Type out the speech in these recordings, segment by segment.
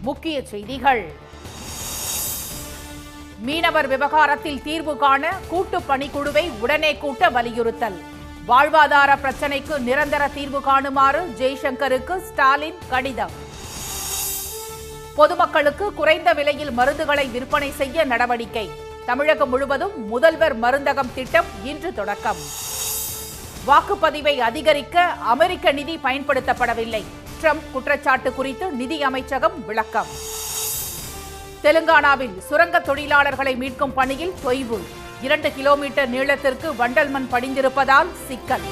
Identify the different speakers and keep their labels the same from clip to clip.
Speaker 1: முக்கிய செய்திகள். மீனவர் விவகாரத்தில் தீர்வு காண கூட்டு பணிக்குழுவை உடனே கூட்ட வலியுறுத்தல். வாழ்வாதார பிரச்சினைக்கு நிரந்தர தீர்வு காணுமாறு ஜெய்சங்கருக்கு ஸ்டாலின் கடிதம். பொதுமக்களுக்கு குறைந்த விலையில் மருந்துகளை விற்பனை செய்ய நடவடிக்கை. தமிழகம் முழுவதும் முதல்வர் மருந்தகம் திட்டம் இன்று தொடக்கம். வாக்குப்பதிவை அதிகரிக்க அமெரிக்க நிதி பயன்படுத்தப்படவில்லை. ட்ரம்ப் குற்றச்சாட்டு குறித்து நிதி அமைச்சகம் விளக்கம். தெலுங்கானாவில் சுரங்க தொழிலாளர்களை மீட்கும் பணியில் தொய்வு. 2 கிலோமீட்டர் நீளத்திற்கு வண்டல் மண் படிந்திருப்பதால் சிக்கல்.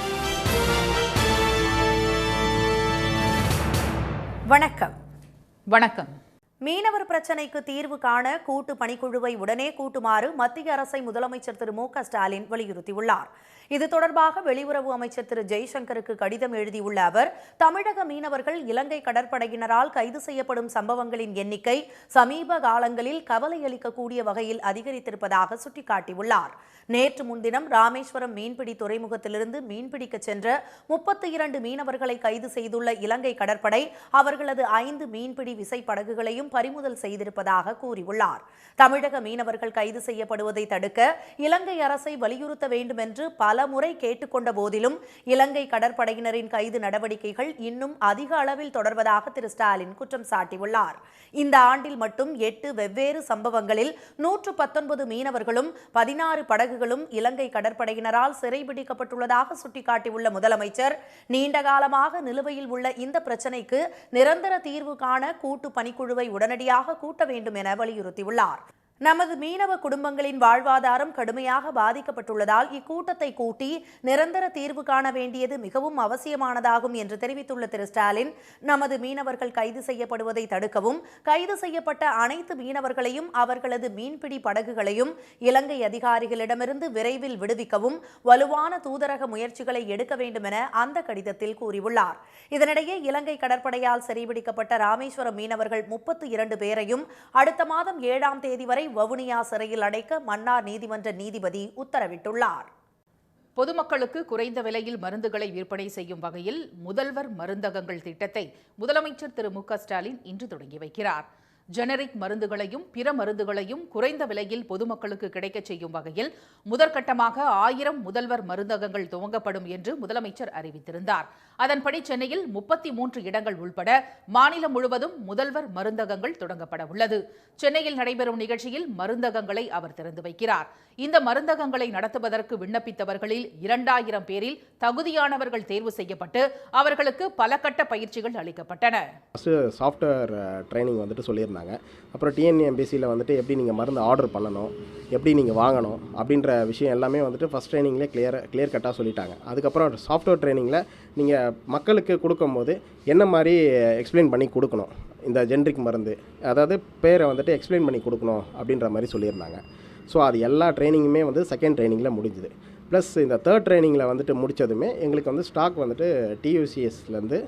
Speaker 1: வணக்கம்.
Speaker 2: மீனவர் பிரச்சினைக்கு தீர்வு காண கூட்டு பணிக்குழுவை உடனே கூட்டுமாறு மத்திய அரசை முதலமைச்சர் திரு மு.க. ஸ்டாலின் வலியுறுத்தியுள்ளார். இது தொடர்பாக வெளியுறவு அமைச்சர் திரு ஜெய்சங்கருக்கு கடிதம் எழுதியுள்ள அவர், தமிழக மீனவர்கள் இலங்கை கடற்படையினரால் கைது செய்யப்படும் சம்பவங்களின் எண்ணிக்கை சமீப காலங்களில் கவலை அளிக்கக்கூடிய வகையில் அதிகரித்திருப்பதாக சுட்டிக்காட்டியுள்ளார். நேற்று முன்தினம் ராமேஸ்வரம் மீன்பிடி துறைமுகத்திலிருந்து மீன்பிடிக்க சென்ற 32 மீனவர்களை கைது செய்துள்ள இலங்கை கடற்படை அவர்களது 5 மீன்பிடி விசைப்படகுகளையும் பறிமுதல் செய்திருப்பதாக கூறியுள்ளார். தமிழக மீனவர்கள் கைது செய்யப்படுவதை தடுக்க இலங்கை அரசை வலியுறுத்த வேண்டும் என்று பல முறை கேட்டுக்கொண்ட போதிலும் இலங்கை கடற்படையினரின் கைது நடவடிக்கைகள் இன்னும் அதிக அளவில் தொடர்வதாக திரு ஸ்டாலின் குற்றம் சாட்டியுள்ளார். இந்த ஆண்டில் மட்டும் 8 வெவ்வேறு சம்பவங்களில் 119 மீனவர்களும் 16 படகுகளும் இலங்கை கடற்படையினரால் சிறைபிடிக்கப்பட்டுள்ளதாக சுட்டிக்காட்டியுள்ள முதலமைச்சர், நீண்ட காலமாக நிலுவையில் உள்ள இந்த பிரச்சினைக்கு நிரந்தர தீர்வு காண கூட்டு பணிக்குழுவை உடனடியாக கூட்ட வேண்டும் என வலியுறுத்தியுள்ளார். நமது மீனவ குடும்பங்களின் வாழ்வாதாரம் கடுமையாக பாதிக்கப்பட்டுள்ளதால் இக்கூட்டத்தை கூட்டி நிரந்தர தீர்வு காண வேண்டியது மிகவும் அவசியமானதாகும் என்று தெரிவித்துள்ள திரு ஸ்டாலின், நமது மீனவர்கள் கைது செய்யப்படுவதை தடுக்கவும், கைது செய்யப்பட்ட அனைத்து மீனவர்களையும் அவர்களது மீன்பிடி படகுகளையும் இலங்கை அதிகாரிகளிடமிருந்து விரைவில் விடுவிக்கவும் வலுவான தூதரக முயற்சிகளை எடுக்க வேண்டும் என அந்த கடிதத்தில் கூறியுள்ளார். இதனிடையே இலங்கை கடற்படையால் சிறைபிடிக்கப்பட்ட ராமேஸ்வரம் மீனவர்கள் 32 பேரையும் அடுத்த மாதம் 7ஆம் தேதி வரை வவுனியா சிறையில் அடைக்க மன்னார் நீதிமன்ற நீதிபதி உத்தரவிட்டுள்ளார்.
Speaker 1: பொதுமக்களுக்கு குறைந்த விலையில் மருந்துகளை விற்பனை செய்யும் வகையில் முதல்வர் மருந்தகங்கள் திட்டத்தை முதலமைச்சர் திரு மு.க. ஸ்டாலின் இன்று தொடங்கி வைக்கிறார். ஜெனரிக் மருந்துகளையும் பிற மருந்துகளையும் குறைந்த விலையில் பொதுமக்களுக்கு கிடைக்கச் செய்யும் வகையில் முதற்கட்டமாக 1000 முதல்வர் மருந்தகங்கள் துவங்கப்படும் என்று முதலமைச்சர் அறிவித்திருந்தார். அதன்படி சென்னையில் 33 இடங்கள் உள்பட மாநிலம் முழுவதும் முதல்வர் மருந்தகங்கள் தொடங்கப்பட உள்ளது. சென்னையில் நடைபெறும் நிகழ்ச்சியில் மருந்தகங்களை அவர் திறந்து வைக்கிறார். இந்த மருந்தகங்களை நடத்துவதற்கு விண்ணப்பித்தவர்களில் 2000 பேரில் தகுதியானவர்கள் தேர்வு செய்யப்பட்டு அவர்களுக்கு பல கட்ட பயிற்சிகள் அளிக்கப்பட்டன.
Speaker 3: சாஃப்ட்வேர் ட்ரைனிங் வந்துட்டு சொல்லியிருந்தாங்க. அப்புறம் டிஎன்எம்பிசியில் வந்துட்டு எப்படி நீங்கள் மருந்து ஆர்டர் பண்ணணும், எப்படி நீங்கள் வாங்கணும் அப்படின்ற விஷயம் எல்லாமே வந்துட்டு ஃபஸ்ட் ட்ரைனிங்லேயே கிளியர் கட்டாக சொல்லிட்டாங்க. அதுக்கப்புறம் சாஃப்ட்வேர் ட்ரைனிங்கில் நீங்கள் மக்களுக்கு கொடுக்கும்போது என்ன மாதிரி எக்ஸ்பிளைன் பண்ணி கொடுக்கணும், இந்த ஜென்ரிக் மருந்து அதாவது பேரை வந்துட்டு எக்ஸ்பிளைன் பண்ணி கொடுக்கணும் அப்படின்ற மாதிரி சொல்லியிருந்தாங்க. ஸோ அது எல்லா ட்ரைனிங்குமே வந்து செகண்ட் ட்ரைனிங்கில் முடிஞ்சுது. ப்ளஸ் இந்த தேர்ட் ட்ரைனிங்கில் வந்துட்டு முடித்ததுமே எங்களுக்கு வந்து ஸ்டாக் வந்துட்டு டியூசிஎஸ்லேருந்து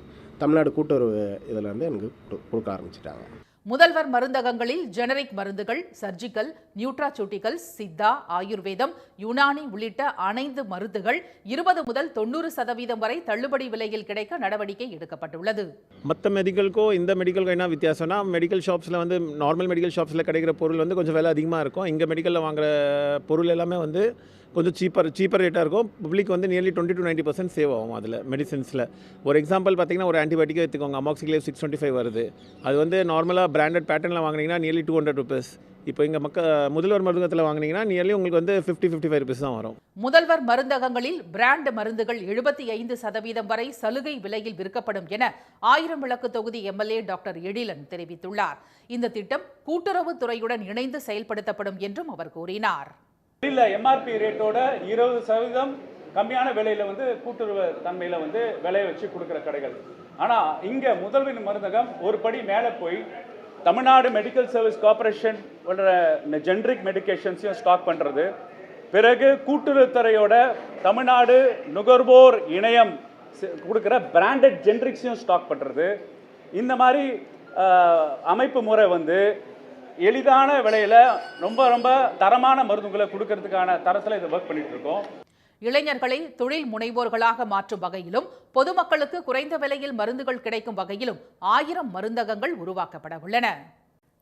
Speaker 3: தமிழ்நாடு கூட்டுறவு இதிலேருந்து எனக்கு கொடுக்க ஆரம்பிச்சிட்டாங்க.
Speaker 1: முதல்வர் மருந்தகங்களில் ஜெனரிக் மருந்துகள், சர்ஜிக்கல், நியூட்ராசூட்டிகல்ஸ், சித்தா, ஆயுர்வேதம், யுனானி உள்ளிட்ட அனைத்து மருந்துகள் 20 முதல் 90% வரை தள்ளுபடி விலையில் கிடைக்க நடவடிக்கை எடுக்கப்பட்டுள்ளது.
Speaker 4: மற்ற மெடிக்கலுக்கோ இந்த மெடிக்கலுக்கோ என்ன வித்தியாசம்னா, மெடிக்கல் ஷாப்ஸில் வந்து நார்மல் மெடிக்கல் ஷாப்ஸில் கிடைக்கிற பொருள் வந்து கொஞ்சம் விலை அதிகமாக இருக்கும். இங்கே மெடிக்கலில் வாங்குற பொருள் எல்லாமே வந்து கொஞ்சம் சீப்பர் ரேட்டாக இருக்கும். பப்ளிக் வந்து நியர்லி 20 to 90% சேவ் ஆகும் அதில் மெடிசன்ஸில். ஒரு எக்ஸாம்பிள் பார்த்தீங்கன்னா, ஒரு ஆன்டிபயோட்டிக்கே எடுத்துக்கோங்க, அமாக்சிக்லேவ் 625 வருது. அது வந்து நார்மலாக பிராண்டட் பேட்டர்னில் வாங்கினீங்கன்னா நியர்லி 200 rupees. இப்போ இங்கே முதல்வர் மருந்தகத்தில் வாங்கினீங்கன்னா நியர்லி உங்களுக்கு வந்து 50-55 rupees தான் வரும்.
Speaker 1: முதல்வர் மருந்தகங்களில் பிராண்ட் மருந்துகள் 75% வரை சலுகை விலையில் விற்கப்படும் என 1000 விளக்கு தொகுதி எம்எல்ஏ டாக்டர் எழிலன் தெரிவித்துள்ளார். இந்த திட்டம் கூட்டுறவுத்துறையுடன் இணைந்து செயல்படுத்தப்படும் என்றும் அவர் கூறினார்.
Speaker 5: எம்ஆர்பி ரேட்டோட 20% கம்மியான விலையில வந்து கூட்டுறவு தன்மையில வந்து விலையை வச்சு கொடுக்குற கடைகள். ஆனால் இங்கே முதல்வர் மருந்தகம் ஒரு படி மேலே போய் Tamil Nadu medical service corporation generic மெடிக்கேஷன்ஸையும் ஸ்டாக் பண்ணுறது, பிறகு கூட்டுறவுத்துறையோட தமிழ்நாடு நுகர்வோர் இணையம் கொடுக்குற பிராண்டட் ஜெனரிக்ஸையும் ஸ்டாக் பண்ணுறது. இந்த மாதிரி அமைப்பு முறை வந்து எளிதான விலையில ரொம்ப தரமான மருந்துகளை கொடுக்கறதுக்கான தரத்தில் இதை ஒர்க் பண்ணிட்டு இருக்கோம்.
Speaker 1: இளைஞர்களை தொழில் முனைவோர்களாக மாற்றும் வகையிலும் பொதுமக்களுக்கு குறைந்த விலையில் மருந்துகள் கிடைக்கும் வகையிலும் 1000 மருந்தகங்கள் உருவாக்கப்பட உள்ளன.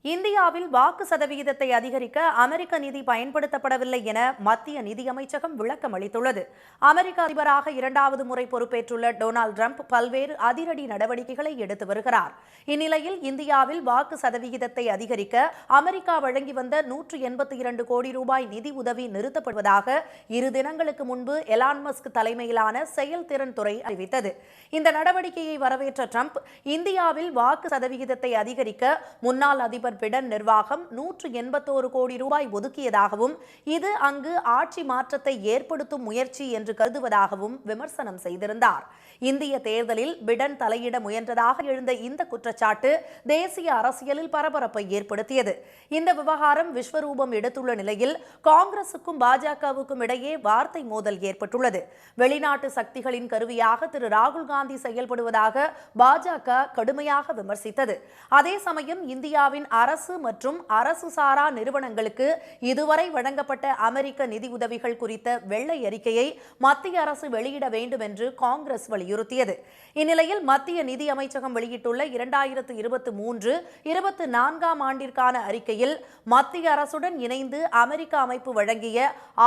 Speaker 2: இந்தியாவில் வாக்கு சதவிகிதத்தை அதிகரிக்க அமெரிக்க நிதி பயன்படுத்தப்படவில்லை என மத்திய நிதியமைச்சகம் விளக்கம் அளித்துள்ளது. அமெரிக்க அதிபராக 2வது முறை பொறுப்பேற்றுள்ள டொனால்டு டிரம்ப் பல்வேறு அதிரடி நடவடிக்கைகளை எடுத்து வருகிறார். இந்நிலையில் இந்தியாவில் வாக்கு சதவிகிதத்தை அதிகரிக்க அமெரிக்கா வழங்கி வந்த 182 கோடி ரூபாய் நிதி உதவி நிறுத்தப்படுவதாக 2 தினங்களுக்கு முன்பு எலான் மஸ்க் தலைமையிலான செயல்திறன் துறை அறிவித்தது. இந்த நடவடிக்கையை வரவேற்ற டிரம்ப், இந்தியாவில் வாக்கு சதவிகிதத்தை அதிகரிக்க முன்னாள் அதிபர் பிடன் நிர்வாகம் 181 கோடி ரூபாய் ஒதுக்கியதாகவும் இது அங்கு ஆட்சி மாற்றத்தை ஏற்படுத்தும் முயற்சி என்று கருதுவதாகவும் விமர்சனம் செய்திருந்தார். இந்திய தேர்தலில் பிடன் தலையிட முயன்றதாக எழுந்த இந்த குற்றச்சாட்டு தேசிய அரசியலில் பரபரப்பை ஏற்படுத்தியது. இந்த விவகாரம் விஸ்வரூபம் எடுத்துள்ள நிலையில் காங்கிரசுக்கும் பாஜகவுக்கும் இடையே வார்த்தை மோதல் ஏற்பட்டுள்ளது. வெளிநாட்டு சக்திகளின் கருவியாக திரு ராகுல் காந்தி செயல்படுவதாக பாஜக கடுமையாக விமர்சித்தது. அதே சமயம் இந்தியாவின் அரசு மற்றும் அரசு சாரா நிறுவனங்களுக்கு இதுவரை வழங்கப்பட்ட அமெரிக்க நிதியுதவிகள் குறித்த வெள்ளை அறிக்கையை மத்திய அரசு வெளியிட வேண்டும் என்று காங்கிரஸ் வலியுறுத்தியது. இந்நிலையில் மத்திய நிதி அமைச்சகம் வெளியிட்டுள்ள 2023-24 ஆண்டிற்கான அறிக்கையில் மத்திய அரசுடன் இணைந்து அமெரிக்க அமைப்பு வழங்கிய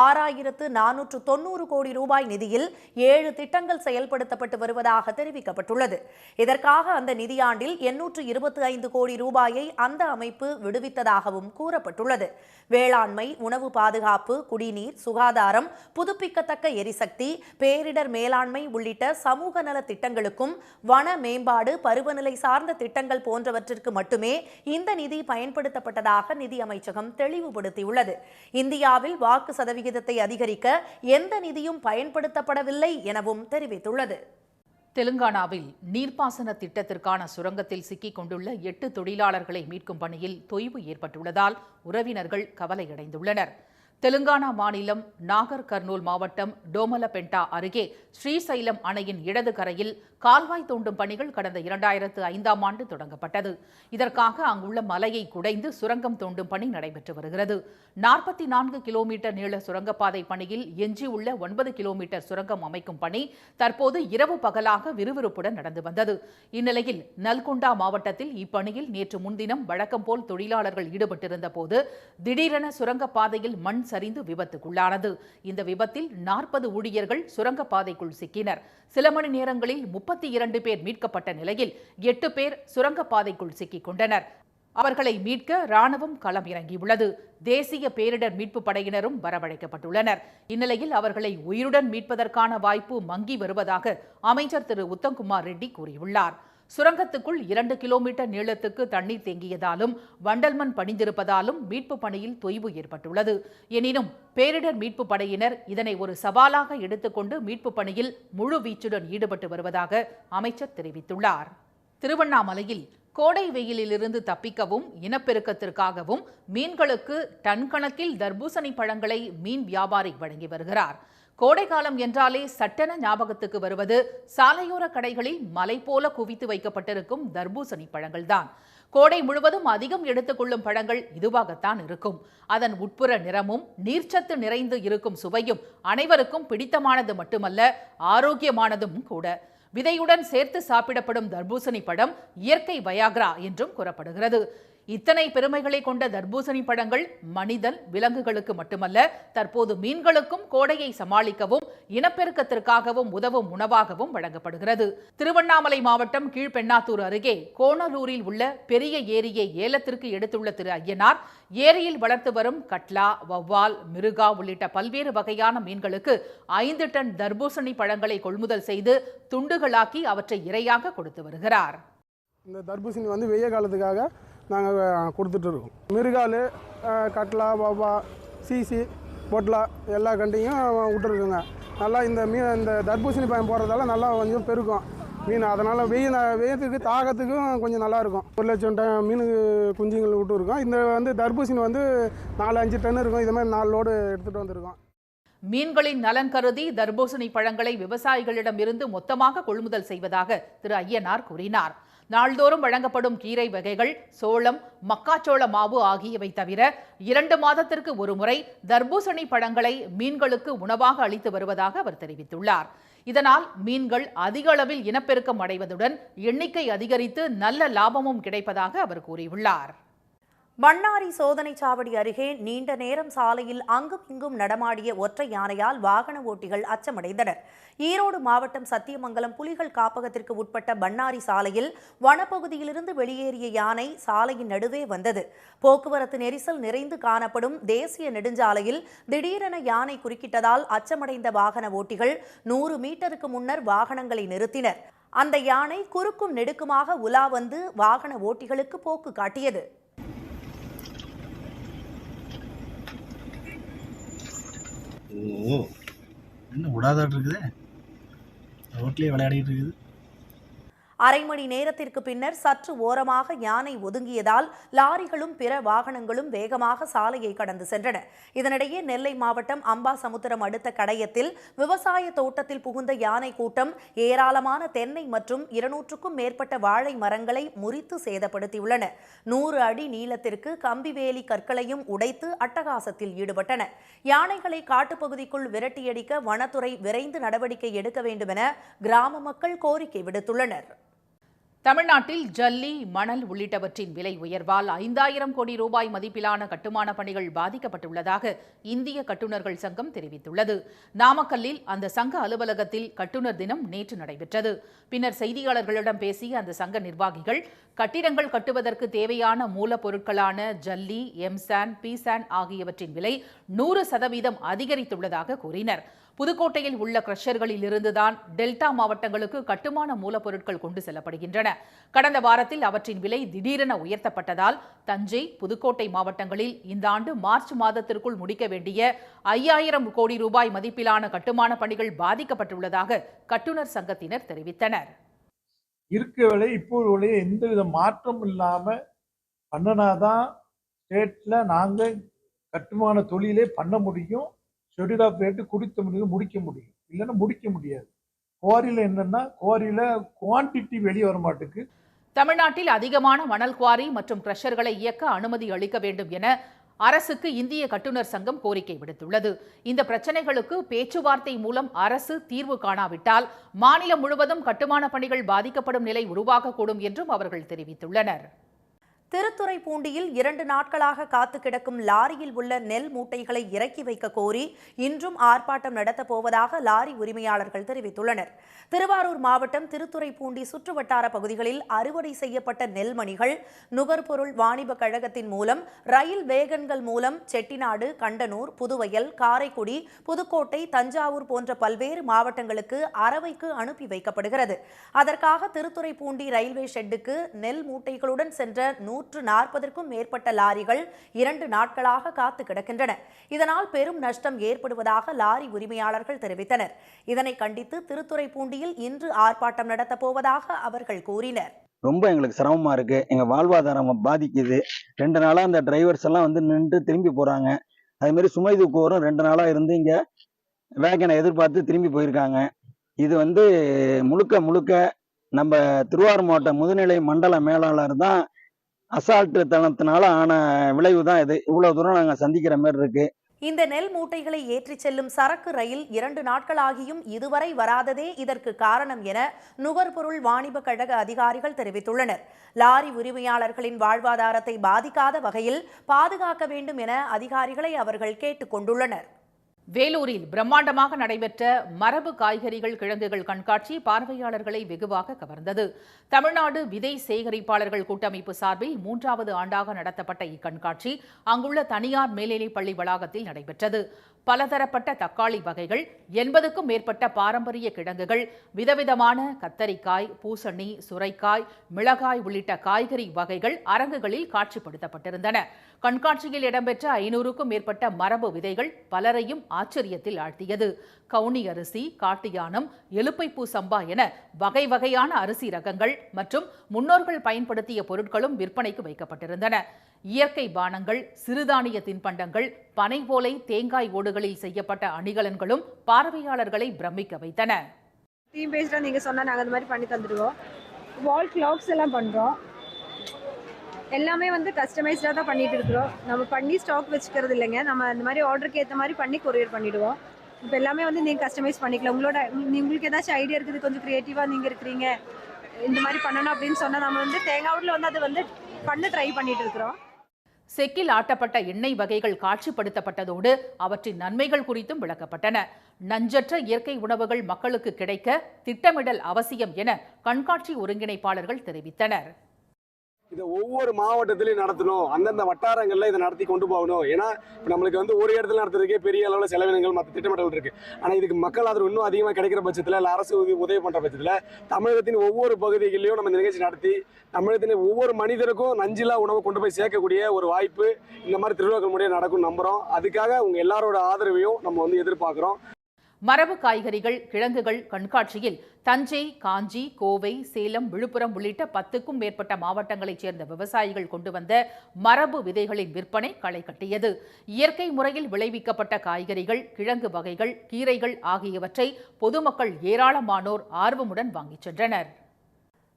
Speaker 2: 6490 கோடி ரூபாய் நிதியில் 7 திட்டங்கள் செயல்படுத்தப்பட்டு வருவதாக தெரிவிக்கப்பட்டுள்ளது. இதற்காக அந்த நிதியாண்டில் 825 கோடி ரூபாயை அந்த அமைப்பு விடுவித்ததாகவும் கூறப்பட்டுள்ளது. வேளாண்மை, உணவு பாதுகாப்பு, குடிநீர், சுகாதாரம், புதுப்பிக்கத்தக்க எரிசக்தி, பேரிடர் மேலாண்மை உள்ளிட்ட சமூக நல திட்டங்களுக்கும் வன மேம்பாடு, பருவநிலை சார்ந்த திட்டங்கள் போன்றவற்றிற்கு மட்டுமே இந்த நிதி பயன்படுத்தப்பட்டதாக நிதி அமைச்சகம் தெளிவுபடுத்தியுள்ளது. இந்தியாவில் வாக்கு சதவிகிதத்தை அதிகரிக்க எந்த நிதியும் பயன்படுத்தப்படவில்லை எனவும் தெரிவித்துள்ளது.
Speaker 1: தெலுங்கானாவில் நீர்ப்பாசன திட்டத்திற்கான சுரங்கத்தில் சிக்கிக் கொண்டுள்ள 8 தொழிலாளர்களை மீட்கும் பணியில் தொய்வு ஏற்பட்டுள்ளதால் உறவினர்கள் கவலையடைந்துள்ளனர். தெலுங்கானா மாநிலம் நாகர் கர்னூல் மாவட்டம் டோமலபெண்டா அருகே ஸ்ரீசைலம் அணையின் இடது கரையில் கால்வாய் தோண்டும் பணிகள் கடந்த 2005ஆம் ஆண்டு தொடங்கப்பட்டது. இதற்காக அங்குள்ள மலையை குடைந்து சுரங்கம் தோண்டும் பணி நடைபெற்று வருகிறது. 44 கிலோமீட்டர் நீள சுரங்கப்பாதை பணியில் எஞ்சியுள்ள 9 கிலோமீட்டர் சுரங்கம் அமைக்கும் பணி தற்போது இரவு பகலாக விறுவிறுப்புடன் நடந்து வந்தது. இந்நிலையில் நல்கொண்டா மாவட்டத்தில் இப்பணியில் நேற்று முன்தினம் வழக்கம் போல் தொழிலாளர்கள் ஈடுபட்டிருந்த போது திடீரென சுரங்கப்பாதையில் மண் சரிந்து விபத்துக்குள்ளானது. இந்த விபத்தில் 40 ஊழியர்கள் சுரங்கப்பாதைக்குள் சிக்கினர். சில மணி நேரங்களில் 32 பேர் மீட்கப்பட்ட நிலையில் 8 பேர் சுரங்கப்பாதைக்குள் சிக்கிக் கொண்டனர். அவர்களை மீட்க ராணுவம் களம் இறங்கியுள்ளது. தேசிய பேரிடர் மீட்பு படையினரும் வரவழைக்கப்பட்டுள்ளனர். இந்நிலையில் அவர்களை உயிருடன் மீட்பதற்கான வாய்ப்பு மங்கி வருவதாக அமைச்சர் திரு உத்தம்குமார் ரெட்டி கூறியுள்ளார். சுரங்கத்துக்குள் 2 கிலோமீட்டர் நீளத்துக்கு தண்ணீர் தேங்கியதாலும் வண்டல் மண் படிந்திருப்பதாலும் மீட்பு பணியில் தொய்வு ஏற்பட்டுள்ளது. எனினும் பேரிடர் மீட்பு படையினர் இதனை ஒரு சவாலாக எடுத்துக்கொண்டு மீட்பு பணியில் முழு வீச்சுடன் ஈடுபட்டு வருவதாக அமைச்சர் தெரிவித்துள்ளார். திருவண்ணாமலையில் கோடை வெயிலிலிருந்து தப்பிக்கவும் இனப்பெருக்கத்திற்காகவும் மீன்களுக்கு டன் கணக்கில் தர்பூசணி பழங்களை மீன் வியாபாரி வழங்கி வருகிறார். கோடைக்காலம் என்றாலே சட்டென ஞாபகத்துக்கு வருவது சாலையோர கடைகளில் மலை போல குவித்து வைக்கப்பட்டிருக்கும் தர்பூசணி பழங்கள்தான். கோடை முழுவதும் அதிகம் எடுத்துக்கொள்ளும் பழங்கள் இதுவாகத்தான் இருக்கும். அதன் உட்புற நிறமும் நீர்ச்சத்து நிறைந்து இருக்கும் சுவையும் அனைவருக்கும் பிடித்தமானது மட்டுமல்ல, ஆரோக்கியமானதும் கூட. விதையுடன் சேர்த்து சாப்பிடப்படும் தர்பூசணி பழம் இயற்கை வயாக்ரா என்றும் கூறப்படுகிறது. இத்தனை பெருமைகளை கொண்ட தர்பூசணி பழங்கள் மனிதன், விலங்குகளுக்கு மட்டுமல்ல, தற்போது மீன்களுக்கும் கோடையை சமாளிக்கவும் இனப்பெருக்கத்திற்காகவும் உதவும் உணவாகவும் வழங்கப்படுகிறது. திருவண்ணாமலை மாவட்டம் கீழ்பெண்ணாத்தூர் அருகே கோணலூரில் உள்ள பெரிய ஏரியை ஏலத்திற்கு எடுத்துள்ள திரு ஐயனார், ஏரியில் வளர்த்து வரும் கட்லா, வவ்வால், மிருகா உள்ளிட்ட பல்வேறு வகையான மீன்களுக்கு 5 டன் தர்பூசணி பழங்களை கொள்முதல் செய்து துண்டுகளாக்கி அவற்றை இரையாக கொடுத்து வருகிறார்.
Speaker 6: இந்த தர்பூசணி வெய்ய காலத்துக்காக நாங்கள் கொடுத்துட்ருக்கோம். மிருகால், கட்லா, வவ்வா, சீசி, பொட்லா எல்லா கண்டையும் விட்டுருக்குங்க. நல்லா இந்த தர்பூசணி பழம் போடுறதால நல்லா கொஞ்சம் பெருக்கும் மீன். அதனால் வெய்யத்துக்கு தாகத்துக்கும் கொஞ்சம் நல்லாயிருக்கும். 1 லட்சம் டன் மீன் குஞ்சுங்கள் விட்டுருக்கோம். இந்த தர்பூசணி 4-5 டன் இருக்கும். இது மாதிரி 4 லோடு எடுத்துகிட்டு வந்திருக்கோம்.
Speaker 1: மீன்களின் நலன் கருதி தர்பூசணி பழங்களை விவசாயிகளிடமிருந்து மொத்தமாக கொள்முதல் செய்வதாக திரு ஐயனார் கூறினார். நாள்தோறும் வழங்கப்படும் கீரை வகைகள், சோளம், மக்காச்சோள மாவு ஆகியவை தவிர 2 மாதத்திற்கு ஒரு முறை தர்பூசணி பழங்களை மீன்களுக்கு உணவாக அளித்து வருவதாக அவர் தெரிவித்துள்ளார். இதனால் மீன்கள் அதிக அளவில் இனப்பெருக்கம் அடைவதுடன் எண்ணிக்கை அதிகரித்து நல்ல லாபமும் கிடைப்பதாக அவர் கூறியுள்ளார்.
Speaker 2: மன்னாரி சோதனைச் சாவடி அருகே நீண்ட நேரம் சாலையில் அங்கும் இங்கும் நடமாடிய ஒற்றை யானையால் வாகன ஓட்டிகள் அச்சமடைந்தனர். ஈரோடு மாவட்டம் சத்தியமங்கலம் புலிகள் காப்பகத்திற்கு உட்பட்ட மன்னாரி சாலையில் வனப்பகுதியிலிருந்து வெளியேறிய யானை சாலையின் நடுவே வந்தது. போக்குவரத்து நெரிசல் நிறைந்து காணப்படும் தேசிய நெடுஞ்சாலையில் திடீரென யானை குறுக்கிட்டதால் அச்சமடைந்த வாகன ஓட்டிகள் 100 மீட்டருக்கு முன்னர் வாகனங்களை நிறுத்தினர். அந்த யானை குறுக்கும் நெடுக்குமாக உலா வந்து வாகன ஓட்டிகளுக்கு போக்கு காட்டியது.
Speaker 7: ஓ, என்ன விடாதாட்டு இருக்குது, ரோட்லேயே விளையாடிட்டு இருக்குது.
Speaker 2: அரை மணி நேரத்திற்கு பின்னர் சற்று ஓரமாக யானை ஒதுங்கியதால் லாரிகளும் பிற வாகனங்களும் வேகமாக சாலையை கடந்து சென்றன. இதனிடையே நெல்லை மாவட்டம் அம்பாசமுத்திரம் அடுத்த கடையத்தில் விவசாய தோட்டத்தில் புகுந்த யானை கூட்டம் ஏராளமான தென்னை மற்றும் 200க்கும் மேற்பட்ட வாழை மரங்களை முறித்து சேதப்படுத்தியுள்ளன. 100 அடி நீளத்திற்கு கம்பிவேலி கற்களையும் உடைத்து அட்டகாசத்தில் ஈடுபட்டன. யானைகளை காட்டுப்பகுதிக்குள் விரட்டியடிக்க வனத்துறை விரைந்து நடவடிக்கை எடுக்க வேண்டும் என கிராம மக்கள் கோரிக்கை விடுத்துள்ளனர்.
Speaker 1: தமிழ்நாட்டில் ஜல்லி, மணல் உள்ளிட்டவற்றின் விலை உயர்வால் 5000 கோடி ரூபாய் மதிப்பிலான கட்டுமான பணிகள் பாதிக்கப்பட்டுள்ளதாக இந்திய கட்டுநர்கள் சங்கம் தெரிவித்துள்ளது. நாமக்கல்லில் அந்த சங்க அலுவலகத்தில் கட்டுநர் தினம் நேற்று நடைபெற்றது. பின்னர் செய்தியாளர்களிடம் பேசிய அந்த சங்க நிர்வாகிகள், கட்டிடங்கள் கட்டுவதற்கு தேவையான மூலப்பொருட்களான ஜல்லி, எம்சான், பிசான் ஆகியவற்றின் விலை 100% அதிகரித்துள்ளதாக கூறினர். புதுக்கோட்டையில் உள்ள கிரஷர்களில் இருந்துதான் டெல்டா மாவட்டங்களுக்கு கட்டுமான மூலப்பொருட்கள் கொண்டு செல்லப்படுகின்றன. கடந்த வாரத்தில் அவற்றின் விலை திடீரென உயர்த்தப்பட்டதால் தஞ்சை, புதுக்கோட்டை மாவட்டங்களில் இந்த ஆண்டு மார்ச் மாதத்திற்குள் முடிக்க வேண்டிய 5000 கோடி ரூபாய் மதிப்பிலான கட்டுமான பணிகள் பாதிக்கப்பட்டுள்ளதாக கட்டுநர் சங்கத்தினர் தெரிவித்தனர்.
Speaker 8: இருக்க விலை இப்போ விலை எந்தவித மாற்றம் இல்லாம பண்ணனாதான் ஸ்டேட்ல நாங்க கட்டுமான தொழிலே பண்ண முடியும். ஷெட்யூல் ஆஃப் ரேட்டு முடிக்க முடியும், இல்லைன்னா முடிக்க முடியாது. குவாரியில் என்னன்னா, குவாரியில குவான்டிட்டி வெளியே வர மாட்டேங்குது.
Speaker 1: தமிழ்நாட்டில் அதிகமான மணல் குவாரி மற்றும் கிரஷர்களை இயக்க அனுமதி அளிக்க வேண்டும் என அரசுக்கு இந்திய கட்டுநர் சங்கம் கோரிக்கை விடுத்துள்ளது. இந்த பிரச்சனைகளுக்கு பேச்சுவார்த்தை மூலம் அரசு தீர்வு காணாவிட்டால் மாநிலம் முழுவதும் கட்டுமான பணிகள் பாதிக்கப்படும் நிலை உருவாகக்கூடும் என்றும் அவர்கள் தெரிவித்துள்ளனர்.
Speaker 2: திருத்துறைப்பூண்டியில் 2 நாட்களாக காத்து கிடக்கும் லாரியில் உள்ள நெல் மூட்டைகளை இறக்கி வைக்க கோரி இன்றும் ஆர்ப்பாட்டம் நடத்தப் போவதாக லாரி உரிமையாளர்கள் தெரிவித்துள்ளனர். திருவாரூர் மாவட்டம் திருத்துறைப்பூண்டி சுற்றுவட்டார பகுதிகளில் அறுவடை செய்யப்பட்ட நெல்மணிகள் நுகர்பொருள் வாணிப கழகத்தின் மூலம் ரயில் வேகன்கள் மூலம் செட்டிநாடு, கண்டனூர், புதுவயல், காரைக்குடி, புதுக்கோட்டை, தஞ்சாவூர் போன்ற பல்வேறு மாவட்டங்களுக்கு அரவைக்கு அனுப்பி வைக்கப்படுகிறது. அதற்காக திருத்துறைப்பூண்டி ரயில்வே ஷெட்டுக்கு நெல் மூட்டைகளுடன் சென்ற 140க்கும் மேற்பட்ட லாரிகள் 2 நாட்களாக காத்து கிடக்கின்றன. இதனால் பெரும் நஷ்டம் ஏற்படுவதாக லாரி உரிமையாளர்கள் தெரிவித்தனர். இதனை கண்டித்து திருத்துறைப்பூண்டியில் இன்று ஆர்ப்பாட்டம் நடத்தப் போவதாக அவர்கள் கூறினர்.
Speaker 9: ரொம்ப எங்களுக்கு சிரமமா இருக்கு, எங்க வாழ்வாதாரம் பாதிக்குது. 2 நாளா அந்த டிரைவர்ஸ் எல்லாம் வந்து நின்று திரும்பி போறாங்க. அதே மாதிரி சுமை தூக்குவோரும் 2 நாளா இருந்து இங்க வேகனை எதிர்பார்த்து திரும்பி போயிருக்காங்க. இது வந்து முழுக்க நம்ம திருவாரூர் மாவட்ட முதுநிலை மண்டல மேலாளர் தான் அசால்ட்டு தனத்தினால ஆன விளைவு தான் இது. இவ்வளவு தூரம் நாங்க சந்திக்கிற மாதிரி இருக்கு.
Speaker 2: இந்த நெல் மூட்டைகளை ஏற்றிச் செல்லும் சரக்கு ரயில் 2 நாட்களாகியும் இதுவரை வராததே இதற்கு காரணம் என நுகர்பொருள் வாணிப கழக அதிகாரிகள் தெரிவித்துள்ளனர். லாரி உரிமையாளர்களின் வாழ்வாதாரத்தை பாதிக்காத வகையில் பாதுகாக்க வேண்டும் என அதிகாரிகளை அவர்கள் கேட்டுக் கொண்டுள்ளனர்.
Speaker 1: வேலூரில் பிரம்மாண்டமாக நடைபெற்ற மரபு காய்கறிகள், கிழங்குகள் கண்காட்சி பார்வையாளர்களை வெகுவாக கவர்ந்தது. தமிழ்நாடு விதை சேகரிப்பாளர்கள் கூட்டமைப்பு சார்பில் 3வது ஆண்டாக நடத்தப்பட்ட இக்கண்காட்சி அங்குள்ள தனியார் மேல்நிலைப் பள்ளி வளாகத்தில் நடைபெற்றது. பலதரப்பட்ட தக்காளி வகைகள், 80க்கும் மேற்பட்ட பாரம்பரிய கிழங்குகள், விதவிதமான கத்தரிக்காய், பூசணி, சுரைக்காய், மிளகாய் உள்ளிட்ட காய்கறி வகைகள் அரங்குகளில் காட்சிப்படுத்தப்பட்டிருந்தன. கண்காட்சியில் இடம்பெற்ற 500க்கும் மேற்பட்ட மரபு விதைகள் பலரையும் ஆச்சரியத்தில் ஆழ்த்தியது. கவுனி அரிசி, காட்டு யானம், எலுப்பைப்பூ சம்பா என வகை வகையான அரிசி ரகங்கள் மற்றும் முன்னோர்கள் பயன்படுத்திய பொருட்களும் விற்பனைக்கு வைக்கப்பட்டிருந்தன. இயற்கை பானங்கள், சிறுதானிய தின்பண்டங்கள், பனை போலை, தேங்காய் ஓடுகளில் செய்யப்பட்ட அணிகலன்களும் பார்வையாளர்களை பிரமிக்க வைத்தன.
Speaker 10: தீம் பேஸ்டாக நீங்கள் சொன்னால் நாங்கள் அந்த மாதிரி பண்ணி தந்துடுவோம். வால் கிளாக்ஸ் எல்லாம் பண்ணுறோம். எல்லாமே வந்து கஸ்டமைஸ்டாக தான் பண்ணிட்டு இருக்கிறோம். நம்ம பண்ணி ஸ்டாக் வச்சுக்கிறது இல்லைங்க. நம்ம இந்த மாதிரி ஆர்டருக்கு ஏற்ற மாதிரி பண்ணி கொரியர் பண்ணிவிடுவோம். இப்போ எல்லாமே வந்து நீங்கள் கஸ்டமைஸ் பண்ணிக்கலாம். உங்களுக்கு ஏதாச்சும் ஐடியா இருக்குது, கொஞ்சம் க்ரியேட்டிவாக நீங்கள் இருக்கிறீங்க, இந்த மாதிரி பண்ணணும் அப்படின்னு சொன்னால் நம்ம வந்து தேங்காய் ஓட்டில் வந்து அதை வந்து பண்ண ட்ரை பண்ணிட்டு இருக்கிறோம்.
Speaker 1: செக்கில் ஆட்டப்பட்ட எண்ணெய் வகைகள் காட்சிப்படுத்தப்பட்டதோடு அவற்றின் நன்மைகள் குறித்தும் விளக்கப்பட்டன. நஞ்சற்ற இயற்கை உணவுகள் மக்களுக்கு கிடைக்க திட்டமிடல் அவசியம் என கண்காட்சி ஒருங்கிணைப்பாளர்கள் தெரிவித்தனர்.
Speaker 11: இதை ஒவ்வொரு மாவட்டத்திலையும் நடத்தணும், அந்தந்த வட்டாரங்களில் இதை நடத்தி கொண்டு போகணும். ஏன்னா இப்போ நம்மளுக்கு வந்து ஒரு இடத்துல நடத்துறதுக்கே பெரிய அளவில் செலவினங்கள் மற்ற திட்டமிடல் இருக்குது. ஆனால் இதுக்கு மக்கள் ஆதரவு இன்னும் அதிகமாக கிடைக்கிற பட்சத்தில் இல்லை அரசு உதவி பண்ணுற பட்சத்தில் தமிழகத்தின் ஒவ்வொரு பகுதிகளிலும் நம்ம இந்த நிகழ்ச்சி நடத்தி தமிழகத்தின் ஒவ்வொரு மனிதருக்கும் நஞ்சில்லா உணவு கொண்டு போய் சேர்க்கக்கூடிய ஒரு வாய்ப்பு இந்த மாதிரி திருவிழாக்கள் முறையாக நடக்கும் நம்புகிறோம். அதுக்காக உங்கள் எல்லாரோட ஆதரவையும் நம்ம வந்து எதிர்பார்க்குறோம்.
Speaker 1: மரபு காய்கறிகள், கிழங்குகள் கண்காட்சியில் தஞ்சை, காஞ்சி, கோவை, சேலம், விழுப்புரம் உள்ளிட்ட 10க்கும் மேற்பட்ட மாவட்டங்களைச் சேர்ந்த விவசாயிகள் கொண்டு வந்த மரபு விதைகளின் விற்பனை களை கட்டியது. இயற்கை முறையில் விளைவிக்கப்பட்ட காய்கறிகள், கிழங்கு வகைகள், கீரைகள் ஆகியவற்றை பொதுமக்கள் ஏராளமானோர் ஆர்வமுடன் வாங்கிச் சென்றனர்.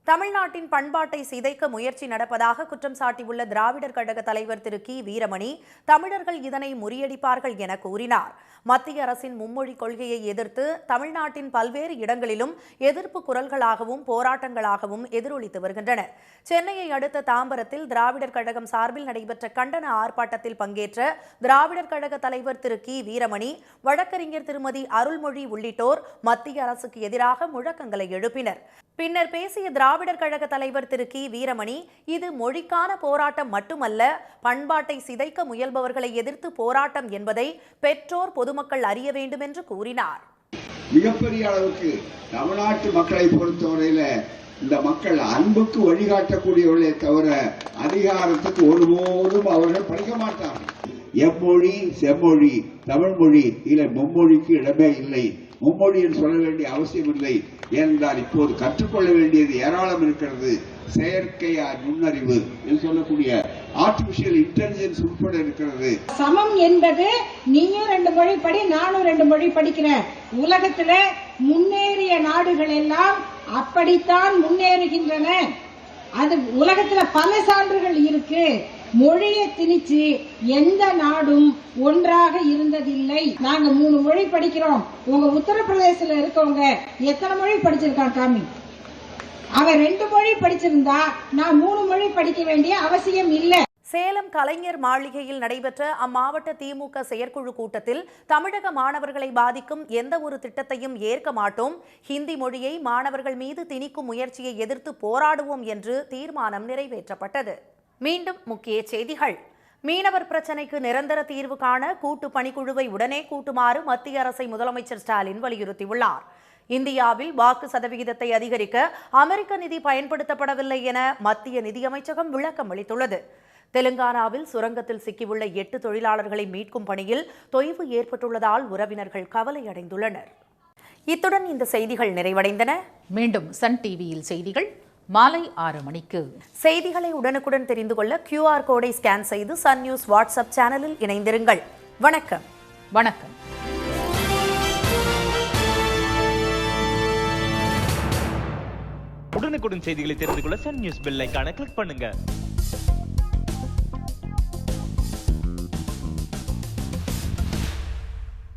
Speaker 2: தமிழ்நாட்டின் பண்பாட்டை சிதைக்க முயற்சி நடப்பதாக குற்றம் சாட்டியுள்ள திராவிடர் கழக தலைவர் திரு கி வீரமணி தமிழர்கள் இதனை முறியடிப்பார்கள் என கூறினார். மத்திய அரசின் மும்மொழி கொள்கையை எதிர்த்து தமிழ்நாட்டின் பல்வேறு இடங்களிலும் எதிர்ப்பு குரல்களாகவும் போராட்டங்களாகவும் எதிரொலித்து வருகின்றன. சென்னையை அடுத்த தாம்பரத்தில் திராவிடர் கழகம் சார்பில் நடைபெற்ற கண்டன ஆர்ப்பாட்டத்தில் பங்கேற்ற திராவிடர் கழக தலைவர் திரு கி வீரமணி, வழக்கறிஞர் திருமதி அருள்மொழி உள்ளிட்டோர் மத்திய அரசுக்கு எதிராக முழக்கங்களை எழுப்பினர். பின்னர் பேசிய திராவிடர் கழக தலைவர் திரு கி வீரமணி, இது மொழிக்கான போராட்டம் மட்டுமல்ல, பண்பாட்டை சிதைக்க முயல்பவர்களை எதிர்த்து போராட்டம் என்பதை பெற்றோர் பொதுமக்கள் அறிய வேண்டும் என்று கூறினார்.
Speaker 12: மிகப்பெரிய அளவுக்கு தமிழ்நாட்டு மக்களை பொறுத்தவரையில இந்த மக்கள் அன்புக்கு வழிகாட்டக்கூடியவர்களே தவிர அதிகாரத்துக்கு ஒருபோதும் அவர்கள் படிக்க மாட்டார்கள். எம்மொழி செம்மொழி தமிழ் மொழி, இல்லை மும்மொழிக்கு இடமே இல்லை. மும்மொழியில் சொல்ல வேண்டிய அவசியம் இல்லை. ஏனென்றால் இப்போது கற்றுக்கொள்ள வேண்டியது ஏராளம் இருக்கிறது. செயற்கை நுண்ணறிவு என்று சொல்லக்கூடிய ஆர்டிபிஷியல் இன்டெலிஜென்ஸ் உட்பட இருக்கிறது.
Speaker 13: சமம் என்பது நீயும் 2 மொழி படி, நானும் 2 மொழி படிக்கிறேன். உலகத்துல முன்னேறிய நாடுகள் எல்லாம் அப்படித்தான் முன்னேறுகின்றன. அது உலகத்துல பல சான்றுகள் இருக்கு. மொழியை திணிச்சு எந்த நாடும் ஒன்றாக இருந்ததில்லை. நாங்க 3 மொழி படிக்கிறோம். உங்க உத்தரப்பிரதேசத்துல இருக்கவங்க எத்தனை மொழி படிச்சிருக்கான் காமி? அவன் 2 மொழி படிச்சிருந்தா நான் 3 மொழி படிக்க வேண்டிய அவசியம் இல்லை.
Speaker 2: சேலம் கலைஞர் மாளிகையில் நடைபெற்ற அம்மாவட்ட திமுக செயற்குழு கூட்டத்தில் தமிழக மாணவர்களை பாதிக்கும் எந்த ஒரு திட்டத்தையும் ஏற்க மாட்டோம், ஹிந்தி மொழியை மாணவர்கள் மீது திணிக்கும் முயற்சியை எதிர்த்து போராடுவோம் என்று தீர்மானம் நிறைவேற்றப்பட்டது. மீண்டும் முக்கிய செய்திகள். மீனவர் பிரச்சினைக்கு நிரந்தர தீர்வு காண கூட்டு பணிக்குழுவை உடனே கூட்டுமாறு மத்திய அரசை முதலமைச்சர் ஸ்டாலின் வலியுறுத்தியுள்ளார். இந்தியாவில் வாக்கு சதவிகிதத்தை அதிகரிக்க அமெரிக்க நிதி பயன்படுத்தப்படவில்லை என மத்திய நிதியமைச்சகம் விளக்கம் அளித்துள்ளது. தெலுங்கானாவில் சுரங்கத்தில் சிக்கியுள்ள 8 தொழிலாளர்களை மீட்கும் பணியில் தொய்வு ஏற்பட்டுள்ளதால் உறவினர்கள் கவலையடைந்துள்ளனர். இத்துடன் இந்த செய்திகள் நிறைவடைந்தன.
Speaker 1: மீண்டும் சன் டிவியில் செய்திகள் மாலை 6 மணிக்கு.
Speaker 2: செய்திகளை உடனுக்குடன் தெரிந்து கொள்ள QR கோடை ஸ்கேன் செய்து சன் நியூஸ் வாட்ஸ்அப் சேனலில் இணைந்திருங்கள். வணக்கம்.
Speaker 1: வணக்கம்.
Speaker 14: உடனுக்குடன் செய்திகளை தெரிந்து கொள்ள சன் நியூஸ் பெல் ஐகானை கிளிக் பண்ணுங்க.